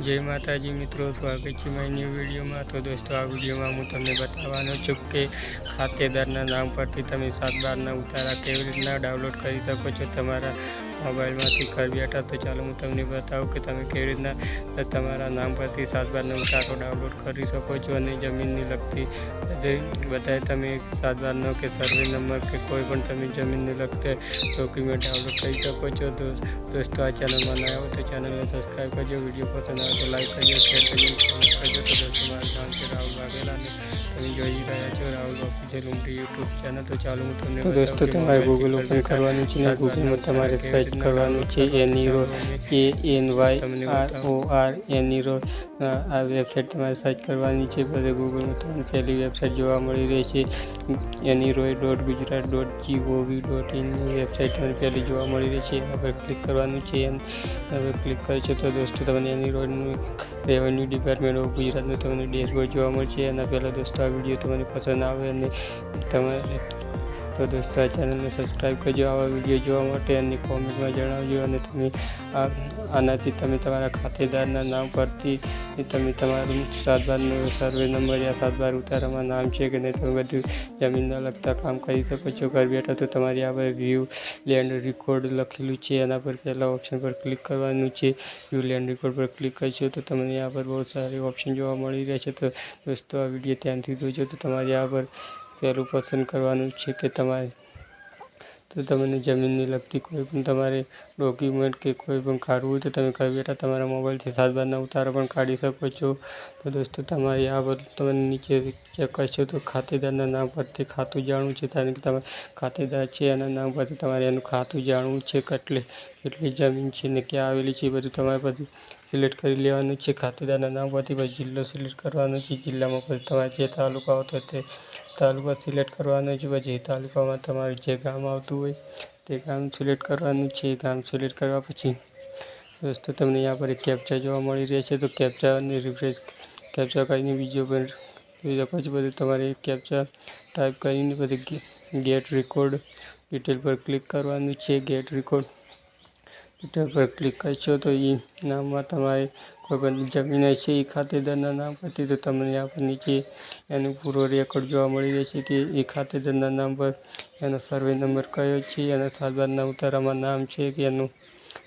जय माताजी मित्रों, स्वागत है मारी न्यू वीडियो में। तो दोस्तों, आ वीडियो में हूँ तमने बतावानो छूं कि खातेदारना नाम परथी तमे 7 बारना उतारा केवी रीतना डाउनलॉड करी शको छो तमारा मोबाइल में घर बैठा। तो चलो हूँ तमने बताऊँ कि तमे केवी रीतना तमारा नाम परथी 7 बारना उतारो डाउनलॉड करी शको छो। अने जमीननी लगती बधाए तमे 7 बारनो के सर्वे नंबर के कोई पण तमे जमीनने लगते डॉक्यूमेंट डाउनलॉड करी शको छो। दोस्तों, आ चैनल में नया हो तो चैनल ने सब्सक्राइब करजो, वीडियो पसंद आए तो लाइक करजो, शेयर करजो, कमेंट करजो। तो दोस्तों, मारा नाम है राहुल वाघेला ने તમે જોઈ રહ્યા છો રાહુલ ઓફિશિયલ ઉમટી યુટ્યુબ ચેનલ। તો ચાલો હું તમને दोस्तों તમારે ગૂગલ ઓપન કરવાનું છે ને ગૂગલમાં તમારે સર્ચ કરવાનું છે એનીરો ANYROR આ વેબસાઇટ તમારે સર્ચ કરવાની છે। પછી ગૂગલમાં તમને પહેલી વેબસાઇટ જોવા મળી રહી છે anyroy.gujarat.gov.in ની વેબસાઇટ તમને પહેલી જોવા મળી રહી છે। એના પર ક્લિક કરવાનું છે। હવે ક્લિક કરશો તો દોસ્તો તમને એનીરોયનું રેવન્યુ ડિપાર્ટમેન્ટ ઓફ ગુજરાતનું તમને ડેશબોર્ડ જોવા મળશે। એના પહેલાં દોસ્તો આ વિડીયો તમને પસંદ આવે અને તમારે તો દોસ્તો આ ચેનલને સબસ્ક્રાઈબ કરજો આવા વિડીયો જોવા માટે અને કોમેન્ટમાં જણાવજો। અને તમે આનાથી તમે તમારા ખાતેદારના નામ પરથી તમે તમારું 7 બારનો સર્વે નંબર યા 7 બાર ઉતારામાં નામ છે કે નહીં તમે બધું જમીનના લગતા કામ કરી શકો છો ઘર બેઠા। તો તમારી આ વ્યૂ લેન્ડ રેકોર્ડ લખેલું છે એના પર પહેલા ઓપ્શન પર ક્લિક કરવાનું છે। વ્યૂ લેન્ડ રેકોર્ડ પર ક્લિક કરશો તો તમને यहाँ पर बहुत सारे ऑप्शन જોવા મળી રહેશે। તો દોસ્તો આ વિડીયો ધ્યાનથી જોજો। તો તમારે यहाँ पर પહેલું પસંદ કરવાનું છે કે તમારે તો તમને જમીનને લગતી કોઈ પણ તમારે ડોક્યુમેન્ટ કે કોઈ પણ કાઢવું હોય તો તમે ઘર બેઠા તમારા મોબાઈલથી 7 બારના ઉતારા પણ કાઢી શકો છો। તો દોસ્તો તમારે આ બધું તમે નીચે ચેક કરશો તો ખાતેદારના નામ પરથી ખાતું જાણવું છે કારણ કે તમારે ખાતેદાર છે એના નામ પરથી તમારે એનું ખાતું જાણવું છે કેટલી જમીન છે ને ક્યાં આવેલી છે એ બધું તમારે પછી સિલેક્ટ કરી લેવાનું છે। ખાતેદારના નામ પરથી પછી જિલ્લો સિલેક્ટ કરવાનો છે। જિલ્લામાં પછી તમારે જે તાલુકા આવતો તે તાલુકા સિલેક્ટ કરવાનો છે। પછી તાલુકામાં તમારું જે ગામ આવતું હોય તે ગામ સિલેક્ટ કરવાનું છે। ગામ સિલેક્ટ કરવા પછી દોસ્તો તમને यहाँ पर એક કેપ્ચા જોવા મળી રહેશે તો કેપ્ચાને રિફ્રેશ કેપ્ચા કરીને બીજો પણ જોઈ શકો છો। પછી તમારે કેપ્ચા ટાઈપ કરીને પછી ગેટ રેકોર્ડ ડિટેલ પર ક્લિક કરવાનું છે। ગેટ રેકોર્ડ ડિટેલ પર ક્લિક કરશો તો એ નામમાં તમારે કોઈ પણ જમીન હશે એ ખાતેદારના નામ પરથી તો તમને यहाँ पर નીચે એનું પૂરો રેકોર્ડ જોવા મળી રહેશે કે એ ખાતેદારના નામ પર એનો સર્વે નંબર કયો છે, એના 7 બારના ઉતારામાં નામ છે કે એનું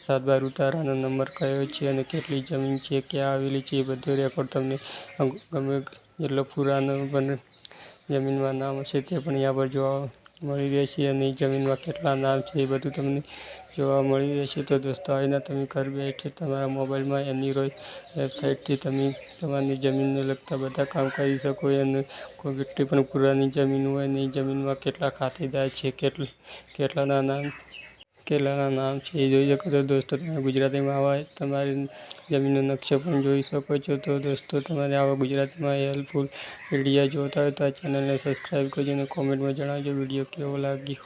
7 બાર ઉતારાનો નંબર કયો છે અને કેટલી જમીન છે ક્યાં આવેલી છે એ બધો રેકોર્ડ તમને ગમે એટલો પુરાનો પણ જમીનમાં નામ હશે તે પણ यहाँ પર જોવા મળી રહેશે અને જમીનમાં કેટલા નામ છે એ બધું તમને જોવા મળી રહેશે। તો દોસ્તો આવીને તમે ઘર બેઠે તમારા મોબાઈલમાં એનીરોય વેબસાઇટથી તમે તમારી જમીનને લગતા બધા કામ કરી શકો અને કોઈ કેટલી પણ પુરાની જમીન હોય ને એ જમીનમાં કેટલા ખાતેદાર છે કેટલાના નામ છે એ જોઈ શકો। તો દોસ્તો તમે ગુજરાતીમાં આવા તમારી જમીનનો નકશો પણ જોઈ શકો છો। તો દોસ્તો તમારે આવા ગુજરાતીમાં હેલ્પફુલ વિડીયો જોતા હોય તો આ ચેનલને સબસ્ક્રાઈબ કરજો અને કોમેન્ટમાં જણાવજો વિડીયો કેવો લાગ્યો।